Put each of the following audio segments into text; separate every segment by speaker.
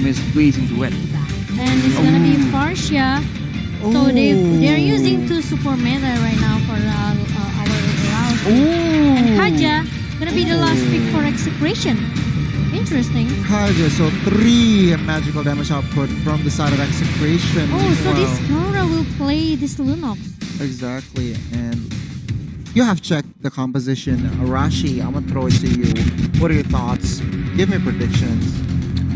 Speaker 1: is blazing to it.
Speaker 2: And it's gonna be Farsia. So they're using 2 support meta right now for our round. And Kaja gonna be the last pick for Execration. Interesting.
Speaker 3: Kaja, so 3 magical damage output from the side of Execration.
Speaker 2: Oh, so this Kara will play this Lunox.
Speaker 3: Exactly, and you have checked the composition. Arashi, I'm gonna throw it to you. What are your thoughts? Give me predictions.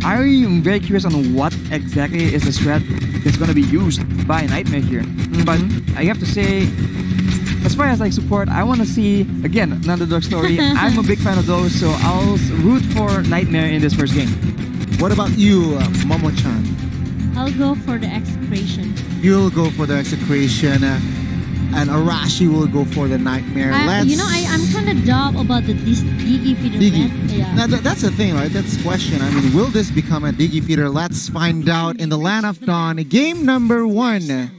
Speaker 1: I'm very curious on what exactly is the strat that's going to be used by Nightmare here. But I have to say, as far as like support, I want to see, again, another Dark Story. I'm a big fan of those, so I'll root for Nightmare in this first game.
Speaker 3: What about you, Momo-chan?
Speaker 2: I'll go for the Execration.
Speaker 3: You'll go for the Execration, and Arashi will go for the Nightmare.
Speaker 2: You know, I'm kind of dumb about this Digi feeder. Yeah.
Speaker 3: Now, that's the thing, right? That's the question. I mean, will this become a Digi feeder? Let's find out in the Land of Dawn. Game number 1.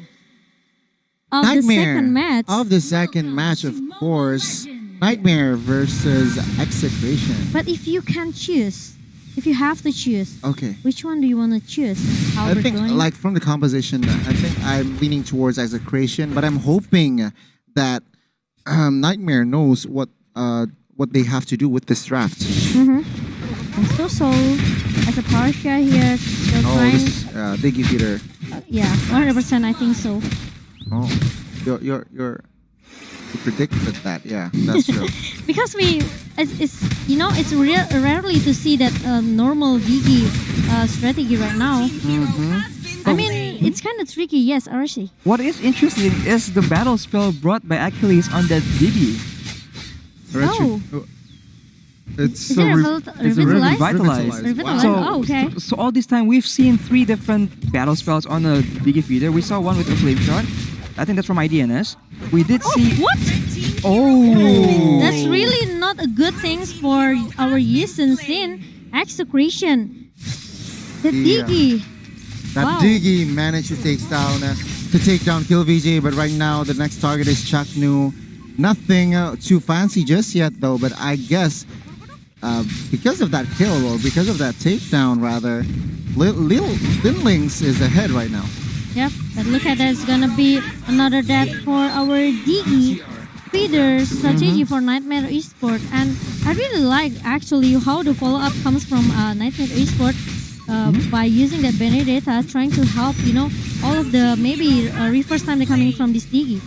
Speaker 2: Of
Speaker 3: Nightmare.
Speaker 2: The second match.
Speaker 3: Of the second match, of course. Nightmare versus Execration.
Speaker 2: But if you can choose, if you have to choose,
Speaker 3: okay,
Speaker 2: which one do you want to choose?
Speaker 3: I think, like, from the composition, I think I'm leaning towards Execration, but I'm hoping that Nightmare knows what they have to do with this draft.
Speaker 2: And so as a Parsha here, they're trying.
Speaker 3: This Digi feeder.
Speaker 2: Yeah, 100%. I think so.
Speaker 3: Oh, you predicted that. Yeah, that's true.
Speaker 2: Because it's rarely to see that normal Digi strategy right now. I mean, it's kind of tricky. Yes, RSG.
Speaker 1: What is interesting is the battle spell brought by Achilles on that Digi.
Speaker 2: Oh.
Speaker 3: It's
Speaker 2: revitalized.
Speaker 1: So,
Speaker 2: okay.
Speaker 1: So all this time we've seen 3 different battle spells on a Digi feeder. We saw one with a flame shot. I think that's from IDNS. We did see.
Speaker 2: What?
Speaker 1: Oh.
Speaker 2: That's really not a good thing for our Yisen Sin Execration. The Digi.
Speaker 3: That Digi managed to take down Kill VJ, but right now the next target is Chaknu. Nothing too fancy just yet though, but I guess because of that kill, or because of that takedown rather, Linlings is ahead right now.
Speaker 2: Yep, but look at that, it's gonna be another death for our Digi feeder strategy for Nightmare Esports. And I really like actually how the follow-up comes from Nightmare Esports by using that Benedetta, trying to help, you know, all of the maybe first time they're coming from this Digi.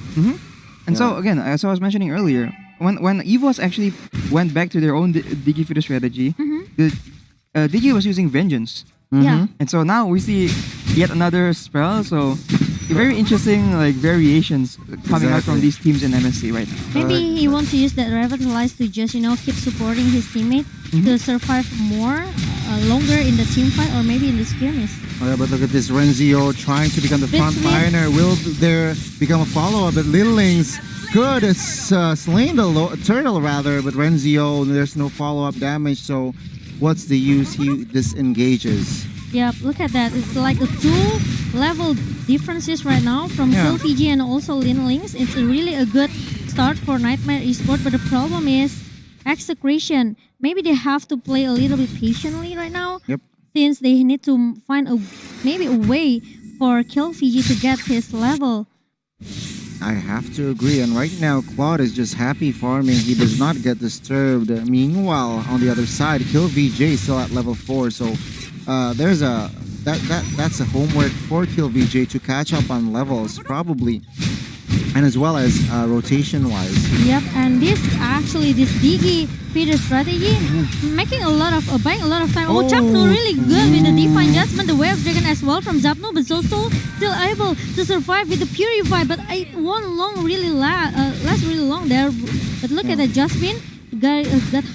Speaker 1: And so again, as I was mentioning earlier, when EVOS actually went back to their own Digi feeder strategy, the Digi was using Vengeance.
Speaker 2: Yeah.
Speaker 1: And so now we see yet another spell. So very interesting like variations coming out from these teams in MSC right now.
Speaker 2: Maybe he wants to use that Revitalize to just, you know, keep supporting his teammate to survive more longer in the team fight or maybe in the skirmish.
Speaker 3: Oh yeah, but look at this Renzio trying to become the front liner. Will there become a follow-up? But Linlings could slain the turtle rather, but Renzio, there's no follow-up damage, so what's the use? He disengages.
Speaker 2: Yeah, look at that. It's like a 2-level differences right now from Kill PG and also Linlings. It's really a good start for Nightmare Esports, but the problem is Execration. Maybe they have to play a little bit patiently right now.
Speaker 3: Yep.
Speaker 2: Since they need to find maybe a way for Kill Fiji to get his level.
Speaker 3: I have to agree, and right now Claude is just happy farming. He does not get disturbed. Meanwhile, on the other side, Kill VJ is still at level 4, so there's that's a homework for Kill VJ to catch up on levels probably, and as well as rotation wise.
Speaker 2: Yep, and this Digi feeder strategy making a lot of buying a lot of time. Oh, Chapno really good with the Divine Judgment, the Way of Dragon as well from Zapno, but Zoso still able to survive with the Purify, but it won't last really long there. But look at that, Jasmine got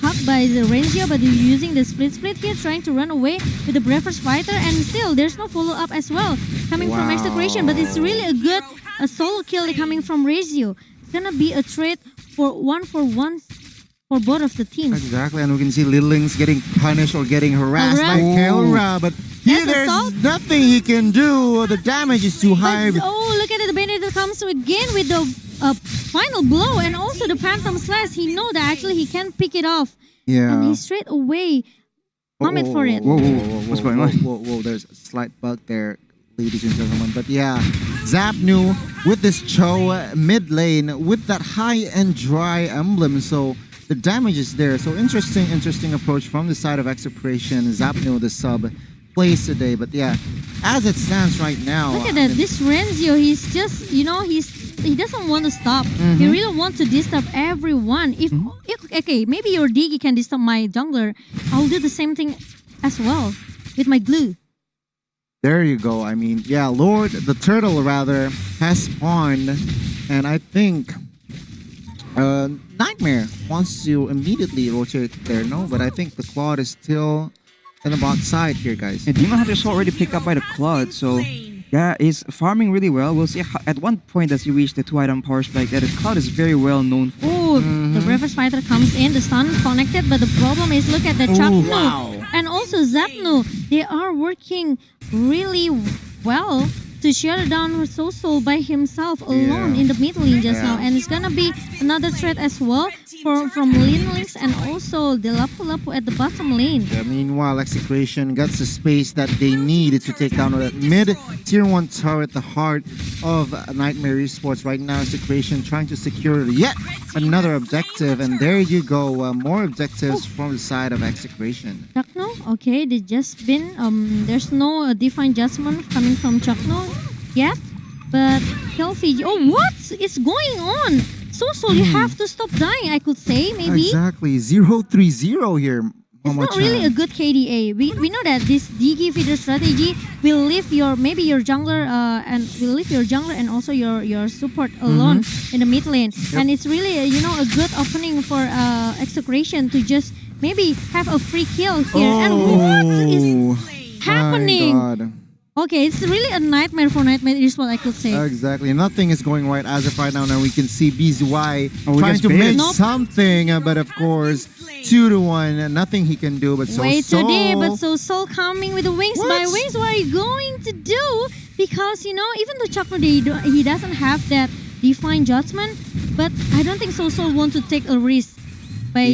Speaker 2: hugged by the Renzio, but he's using the split here, trying to run away with the Breakfast Fighter, and still there's no follow-up as well coming from Execration, but it's really a good solo kill coming from Renzio. It's gonna be a trade for 1-for-1 for both of the teams.
Speaker 3: Exactly, and we can see Linlings getting punished or getting harassed by Kelra, but here there's nothing he can do. The damage is too high.
Speaker 2: But, look at it, the Benedetta comes again with the final blow, and also the Phantom Slash. He know that actually he can pick it off.
Speaker 3: Yeah.
Speaker 2: And he straight away comment for it.
Speaker 1: What's going on?
Speaker 3: Whoa, there's a slight bug there, ladies and gentlemen. But yeah, Zapnu with this Cho mid lane with that high-end dry emblem. So the damage is there. So interesting approach from the side of Execration. Zapnu, the sub, plays today. But yeah, as it stands right now...
Speaker 2: Look at that. This Renzio, he's just, he doesn't want to stop. He really wants to disturb everyone. If okay, maybe your Digi can disturb my jungler, I'll do the same thing as well with my glue.
Speaker 3: There you go. I mean, yeah, Lord, the turtle rather, has spawned. And I think Nightmare wants to immediately rotate there. No, but I think the Claude is still in the bot side here, guys.
Speaker 1: And Demon Hunter's already picked up by the Claude, so yeah, he's farming really well. We'll see how, at one point as he reach the 2-item power spike that the Claude is very well known for.
Speaker 2: Oh, the Reverse Fighter comes in, the stun connected, but the problem is, look at the Chaknu and also Zapnu. They are working really well to shut down Soul by himself alone in the mid lane just now, and it's gonna be another threat as well from Linlings and also the Lapu at the bottom lane.
Speaker 3: Yeah, meanwhile, Execration gets the space that they need to take down that mid tier 1 turret, the heart of Nightmare Esports. Right now, Execration trying to secure yet another objective, and there you go, more objectives from the side of Execration.
Speaker 2: Chakno, okay, they just been there's no defined judgment coming from Chakno yet, but Kelfie, oh, what is going on? So you have to stop dying, I could say, maybe.
Speaker 3: Exactly, 0-3-0 here.
Speaker 2: It's not really a good KDA. We know that this Digi feeder strategy will leave your your jungler and also your support alone in the mid lane, and it's really a good opening for Execration to just maybe have a free kill here. And what is happening?
Speaker 3: My God.
Speaker 2: Okay, it's really a nightmare for Nightmare Esports, I could say.
Speaker 3: Exactly. Nothing is going right as of right now. Now we can see BZY trying to
Speaker 1: bait.
Speaker 3: make something, but of course, 2-1, nothing he can do. But
Speaker 2: Wait today, but Soul coming with the wings by wings. What are you going to do? Because even though Chakra he doesn't have that defined judgment, but I don't think Soul want to take a risk by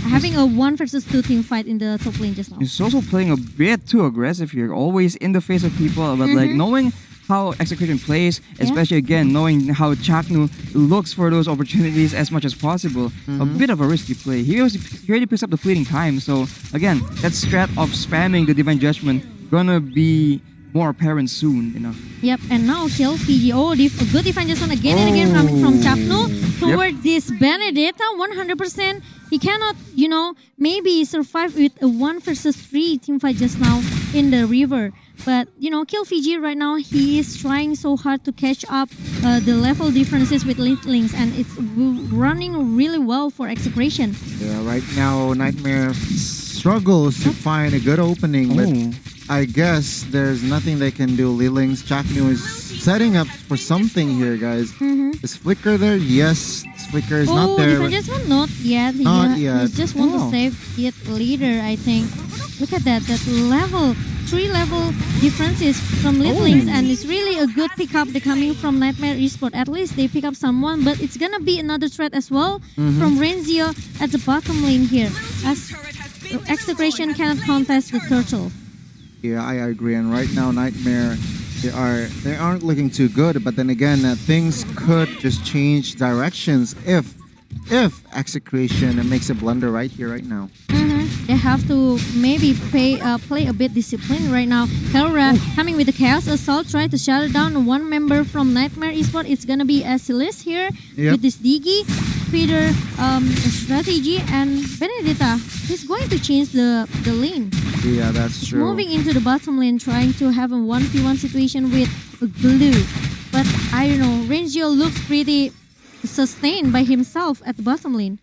Speaker 2: having a 1 versus 2 team fight in the top lane just now.
Speaker 1: He's also playing a bit too aggressive here, always in the face of people, but like knowing how Execution plays, especially again knowing how Chaknu looks for those opportunities as much as possible, a bit of a risky play. He already picks up the fleeting time, so again, that strat of spamming the Divine Judgment gonna be more apparent soon enough.
Speaker 2: Yep, and now kill Fiji. Oh, a good Divine Judgment again and again coming from Chaknu toward this Benedetta 100%. He cannot, maybe survive with a 1 versus 3 team fight just now in the river. But, Kill Fiji right now, he is trying so hard to catch up the level differences with Linklings, and it's running really well for Execration.
Speaker 3: Yeah, right now, Nightmare struggles to find a good opening, but I guess there's nothing they can do. Lilings, Chaknu is setting up for something here, guys. Is Flicker there? Yes, Flicker is not there.
Speaker 2: Not yet.
Speaker 3: Not yet.
Speaker 2: He just want to save it later, I think. Look at that level. 3 level differences from Littlings, and it's really a good pickup. They're coming from Nightmare Esports. At least they pick up someone, but it's gonna be another threat as well from Renzio at the bottom lane here, as Execration cannot contest the turtle.
Speaker 3: Yeah, I agree. And right now, Nightmare, they aren't looking too good. But then again, things could just change directions if Execration makes a blunder right here, right now.
Speaker 2: They have to maybe play a bit disciplined right now. Kelra coming with the Chaos Assault, try to shut down one member from Nightmare Esports. It's gonna be Asilis here with this Digi feeder strategy, and Benedetta is going to change the lane.
Speaker 3: Yeah, that's true.
Speaker 2: Moving into the bottom lane, trying to have a 1v1 situation with Blue. But I don't know, Renzio looks pretty sustained by himself at the bottom lane.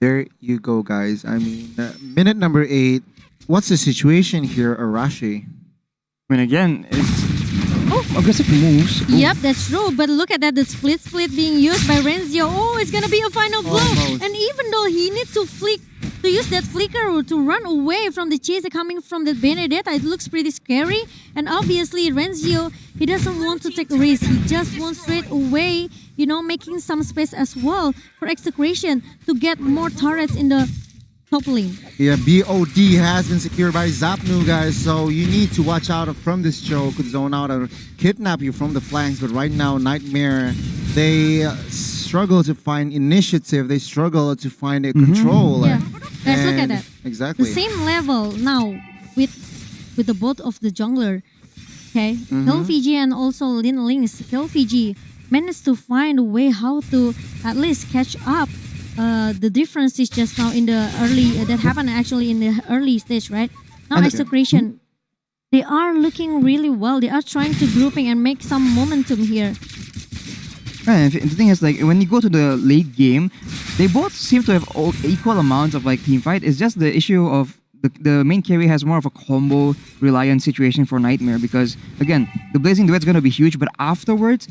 Speaker 3: There you go, guys. I mean, minute number 8. What's the situation here, Arashi?
Speaker 1: I mean, again, it's aggressive moves.
Speaker 2: Yep, that's true. But look at that, the split being used by Renzio. Oh, it's gonna be a final blow.
Speaker 3: Almost.
Speaker 2: And even though he needs to use that flicker to run away from the chase coming from the Benedetta, it looks pretty scary. And obviously, Renzio, he doesn't want to take a risk. He just wants straight away, making some space as well for Execration to get more turrets in the top lane.
Speaker 3: Yeah, BOD has been secured by Zapnu, guys. So you need to watch out from this choke. Could zone out or kidnap you from the flanks. But right now, Nightmare, they struggle to find initiative. They struggle to find a control.
Speaker 2: Yeah. Guys, look at
Speaker 3: And-
Speaker 2: that.
Speaker 3: Exactly.
Speaker 2: The same level now with the both of the jungler. Okay, KillVG and also Lin Links. KillVG managed to find a way how to at least catch up. The difference is just now in the early that happened actually in the early stage, right? Now
Speaker 1: And-
Speaker 2: Execration, they are looking really well. They are trying to grouping and make some momentum here.
Speaker 1: And the thing is, like, when you go to the late game, they both seem to have equal amounts of like team fight. It's just the issue of the main carry has more of a combo reliant situation for Nightmare because again, the Blazing Duet's gonna be huge, but afterwards,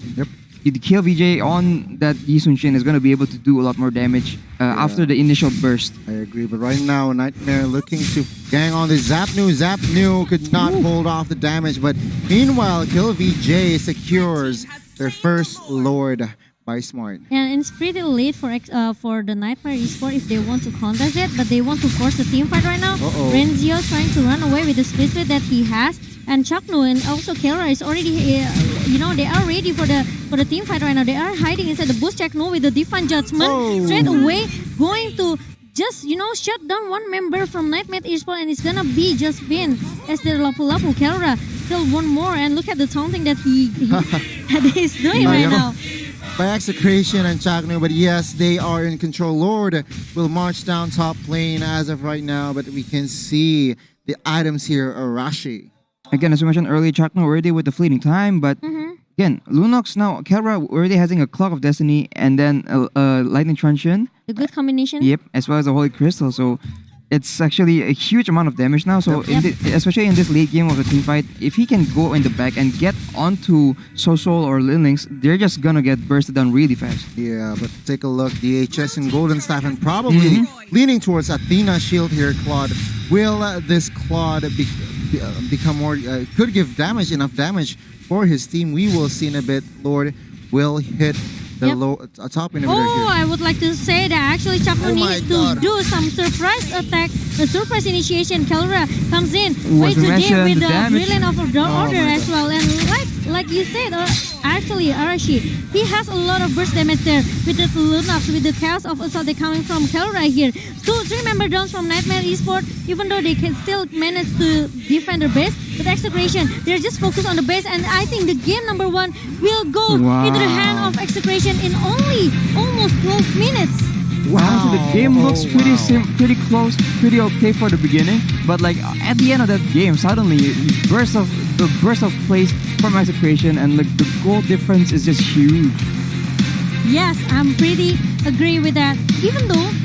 Speaker 1: the kill VJ on that Yi Sun Shin is gonna be able to do a lot more damage after the initial burst.
Speaker 3: I agree, but right now Nightmare looking to gang on the Zapnu. Zapnu could not hold off the damage, but meanwhile KillVJ secures their first Lord by Smart.
Speaker 2: And it's pretty late for the Nightmare Esports if they want to counter that, but they want to force the team fight right now. Renzio trying to run away with the split that he has, and Chaknu and also Kera is already, they are ready for the team fight right now. They are hiding inside the bush. Chaknu with the Divine Judgment straight away going to just shut down one member from Nightmare Esports, and it's gonna be just Bin as the Lapu-Lapu. Kera still one more, and look at the taunting that he's doing right now.
Speaker 3: By Execration and Chaknu, but yes, they are in control. Lord will march down top lane as of right now, but we can see the items here are Rashi.
Speaker 1: Again, as we mentioned earlier, Chakno already with the fleeting time, but again, Lunox now, Kera already having a Clock of Destiny and then a Lightning Truncheon.
Speaker 2: The good combination.
Speaker 1: Yep, as well as a Holy Crystal. So it's actually a huge amount of damage now. So especially in this late game of the team fight, if he can go in the back and get onto Sosol or Linlings, they're just gonna get bursted down really fast.
Speaker 3: Yeah, but take a look. DHS and Golden Staff and probably leaning towards Athena Shield here, Claude. Will this Claude become more, could give damage, enough damage for his team? We will see in a bit. Lord will hit the top inhibitor here.
Speaker 2: I would like to say that actually Chakno needs to do some surprise attack, the surprise initiation. Kelra comes in, way too deep with the brilliant of the order as well. And like you said, actually Arashi, he has a lot of burst damage there with the Lunox, with the chaos of assault coming from Kelra here. 2-3 member downs from Nightmare Esports, even though they can still manage to defend their base. But Execration, they're just focused on the base, and I think the game number 1 will go into the hand of Execration in only almost 12 minutes.
Speaker 1: Wow, so the game looks pretty close, pretty okay for the beginning, but like at the end of that game, suddenly the burst of plays from Execration, and like the goal difference is just huge.
Speaker 2: Yes, I'm pretty agree with that. Even though